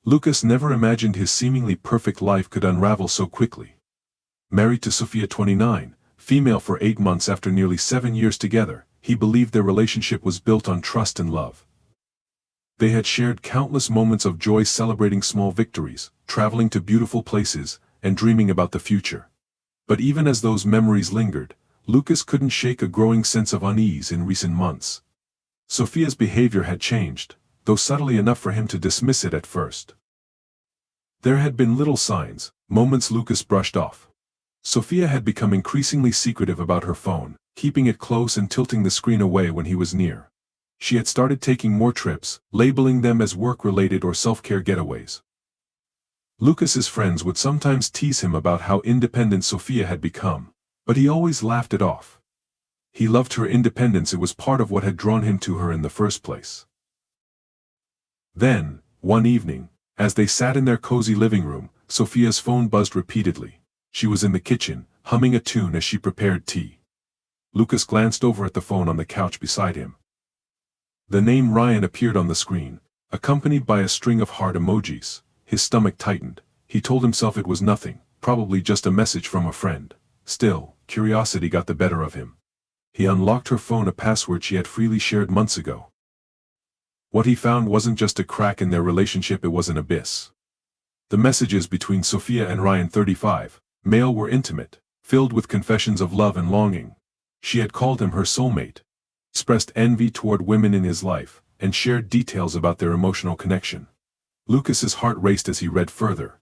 Lucas never imagined his seemingly perfect life could unravel so quickly. Married to Sophia 29, female for 8 months after nearly 7 years together, he believed their relationship was built on trust and love. They had shared countless moments of joy, celebrating small victories, traveling to beautiful places, and dreaming about the future. But even as those memories lingered, Lucas couldn't shake a growing sense of unease in recent months. Sophia's behavior had changed, though subtly enough for him to dismiss it at first. There had been little signs, moments Lucas brushed off. Sophia had become increasingly secretive about her phone, keeping it close and tilting the screen away when he was near. She had started taking more trips, labeling them as work-related or self-care getaways. Lucas's friends would sometimes tease him about how independent Sophia had become, but he always laughed it off. He loved her independence. It was part of what had drawn him to her in the first place. Then, one evening, as they sat in their cozy living room, Sophia's phone buzzed repeatedly. She was in the kitchen, humming a tune as she prepared tea. Lucas glanced over at the phone on the couch beside him. The name Ryan appeared on the screen, accompanied by a string of heart emojis. His stomach tightened. He told himself it was nothing, probably just a message from a friend. Still, curiosity got the better of him. He unlocked her phone, a password she had freely shared months ago. What he found wasn't just a crack in their relationship, it was an abyss. The messages between Sophia and Ryan, 35, male, were intimate, filled with confessions of love and longing. She had called him her soulmate, expressed envy toward women in his life, and shared details about their emotional connection. Lucas's heart raced as he read further.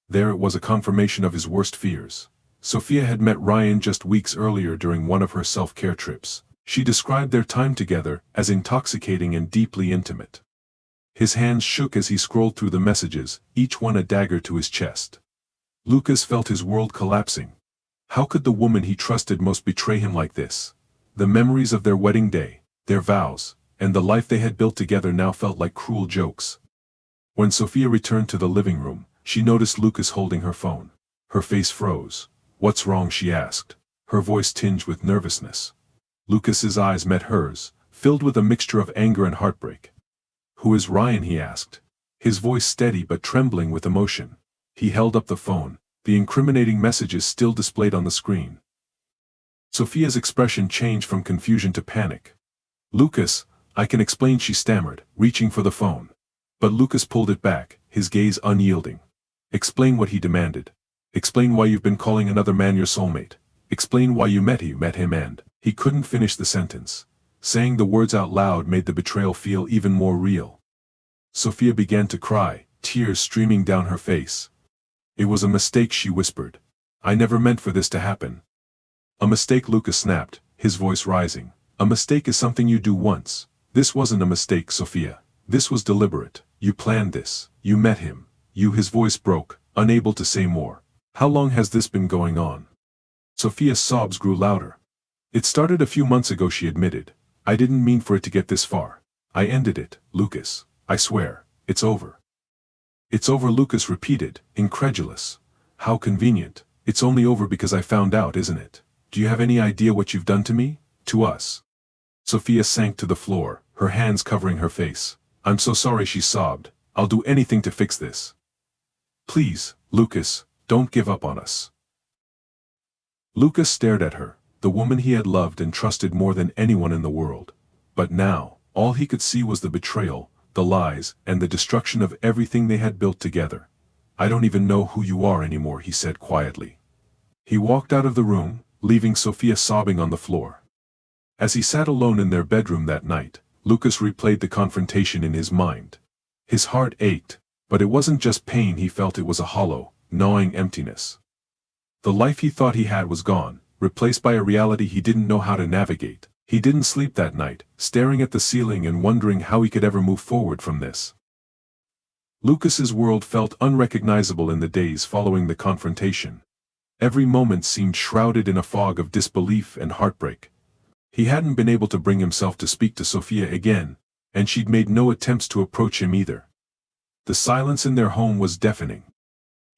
There it was, a confirmation of his worst fears. Sophia had met Ryan just weeks earlier during one of her self-care trips. She described their time together as intoxicating and deeply intimate. His hands shook as he scrolled through the messages, each one a dagger to his chest. Lucas felt his world collapsing. How could the woman he trusted most betray him like this? The memories of their wedding day, their vows, and the life they had built together now felt like cruel jokes. When Sophia returned to the living room, she noticed Lucas holding her phone. Her face froze. "What's wrong?" she asked, her voice tinged with nervousness. Lucas's eyes met hers, filled with a mixture of anger and heartbreak. "Who is Ryan?" he asked, his voice steady but trembling with emotion. He held up the phone, the incriminating messages still displayed on the screen. Sophia's expression changed from confusion to panic. "Lucas, I can explain," she stammered, reaching for the phone. But Lucas pulled it back, his gaze unyielding. "Explain what?" he demanded. "Explain why you've been calling another man your soulmate. Explain why you met him and—" He couldn't finish the sentence. Saying the words out loud made the betrayal feel even more real. Sophia began to cry, tears streaming down her face. "It was a mistake," she whispered. "I never meant for this to happen." "A mistake?" Lucas snapped, his voice rising. "A mistake is something you do once. This wasn't a mistake, Sophia. This was deliberate. You planned this. You met him. His voice broke, unable to say more. "How long has this been going on?" Sophia's sobs grew louder. "It started a few months ago," she admitted. "I didn't mean for it to get this far. I ended it, Lucas. I swear, it's over." "It's over," Lucas repeated, incredulous. "How convenient. It's only over because I found out, isn't it? Do you have any idea what you've done to me? To us?" Sophia sank to the floor, her hands covering her face. "I'm so sorry," she sobbed. "I'll do anything to fix this. Please, Lucas, don't give up on us." Lucas stared at her, the woman he had loved and trusted more than anyone in the world. But now, all he could see was the betrayal, the lies, and the destruction of everything they had built together. "I don't even know who you are anymore," he said quietly. He walked out of the room, leaving Sophia sobbing on the floor. As he sat alone in their bedroom that night, Lucas replayed the confrontation in his mind. His heart ached, but it wasn't just pain he felt, it was a hollow, gnawing emptiness. The life he thought he had was gone, replaced by a reality he didn't know how to navigate. He didn't sleep that night, staring at the ceiling and wondering how he could ever move forward from this. Lucas's world felt unrecognizable in the days following the confrontation. Every moment seemed shrouded in a fog of disbelief and heartbreak. He hadn't been able to bring himself to speak to Sophia again, and she'd made no attempts to approach him either. The silence in their home was deafening.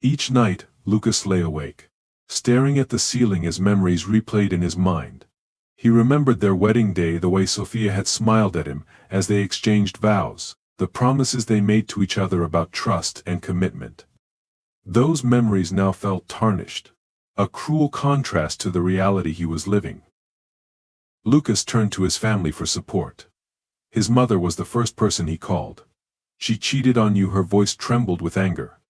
Each night, Lucas lay awake, staring at the ceiling as memories replayed in his mind. He remembered their wedding day, the way Sophia had smiled at him as they exchanged vows, the promises they made to each other about trust and commitment. Those memories now felt tarnished, a cruel contrast to the reality he was living. Lucas turned to his family for support. His mother was the first person he called. "She cheated on you," her voice trembled with anger.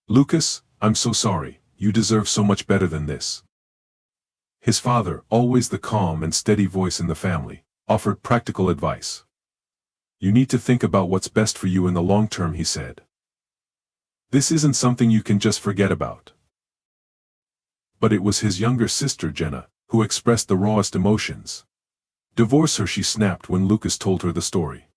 "Lucas, I'm so sorry, you deserve so much better than this." His father, always the calm and steady voice in the family, offered practical advice. "You need to think about what's best for you in the long term," he said. "This isn't something you can just forget about." But it was his younger sister Jenna, who expressed the rawest emotions. "Divorce her," she snapped when Lucas told her the story.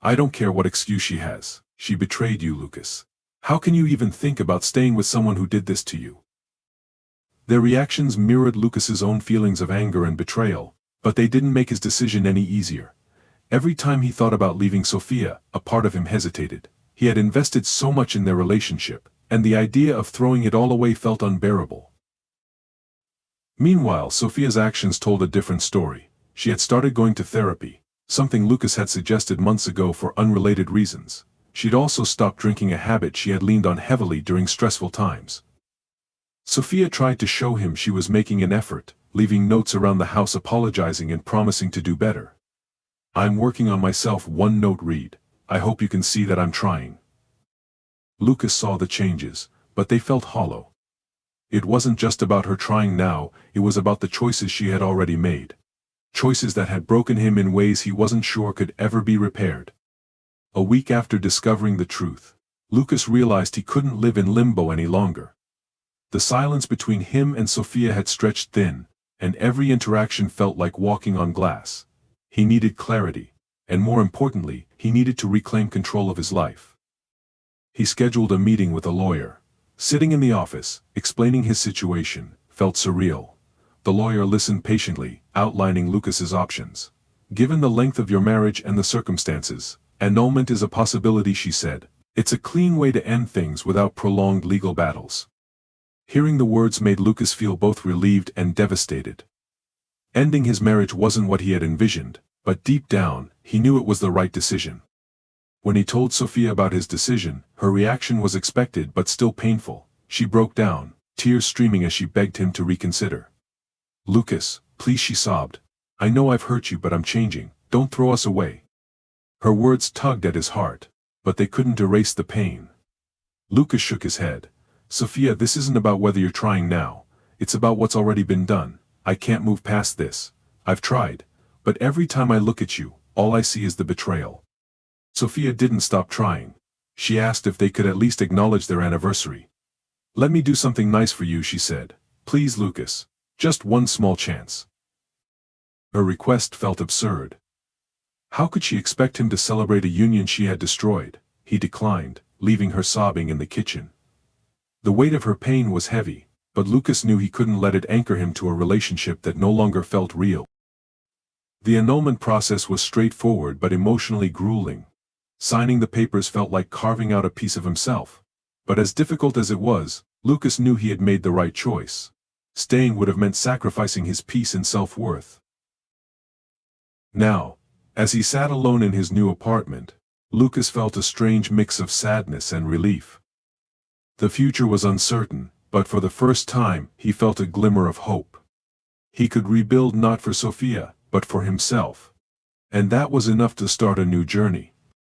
"I don't care what excuse she has, she betrayed you, Lucas. How can you even think about staying with someone who did this to you?" Their reactions mirrored Lucas's own feelings of anger and betrayal, but they didn't make his decision any easier. Every time he thought about leaving Sophia, a part of him hesitated. He had invested so much in their relationship, and the idea of throwing it all away felt unbearable. Meanwhile, Sophia's actions told a different story. She had started going to therapy, something Lucas had suggested months ago for unrelated reasons. She'd also stopped drinking, a habit she had leaned on heavily during stressful times. Sophia tried to show him she was making an effort, leaving notes around the house apologizing and promising to do better. "I'm working on myself," one note read. "I hope you can see that I'm trying." Lucas saw the changes, but they felt hollow. It wasn't just about her trying now, it was about the choices she had already made. Choices that had broken him in ways he wasn't sure could ever be repaired. A week after discovering the truth, Lucas realized he couldn't live in limbo any longer. The silence between him and Sophia had stretched thin, and every interaction felt like walking on glass. He needed clarity, and more importantly, he needed to reclaim control of his life. He scheduled a meeting with a lawyer. Sitting in the office, explaining his situation, felt surreal. The lawyer listened patiently, outlining Lucas's options. "Given the length of your marriage and the circumstances, annulment is a possibility," she said. "It's a clean way to end things without prolonged legal battles." Hearing the words made Lucas feel both relieved and devastated. Ending his marriage wasn't what he had envisioned, but deep down, he knew it was the right decision. When he told Sophia about his decision, her reaction was expected but still painful. She broke down, tears streaming as she begged him to reconsider. "Lucas, please," she sobbed. "I know I've hurt you, but I'm changing. Don't throw us away." Her words tugged at his heart, but they couldn't erase the pain. Lucas shook his head. "Sophia, this isn't about whether you're trying now. It's about what's already been done. I can't move past this. I've tried, but every time I look at you, all I see is the betrayal." Sophia didn't stop trying. She asked if they could at least acknowledge their anniversary. "Let me do something nice for you," she said. "Please, Lucas. Just one small chance." Her request felt absurd. How could she expect him to celebrate a union she had destroyed? He declined, leaving her sobbing in the kitchen. The weight of her pain was heavy, but Lucas knew he couldn't let it anchor him to a relationship that no longer felt real. The annulment process was straightforward but emotionally grueling. Signing the papers felt like carving out a piece of himself. But as difficult as it was, Lucas knew he had made the right choice. Staying would have meant sacrificing his peace and self-worth. Now, as he sat alone in his new apartment, Lucas felt a strange mix of sadness and relief. The future was uncertain, but for the first time, he felt a glimmer of hope. He could rebuild not for Sophia, but for himself. And that was enough to start a new journey.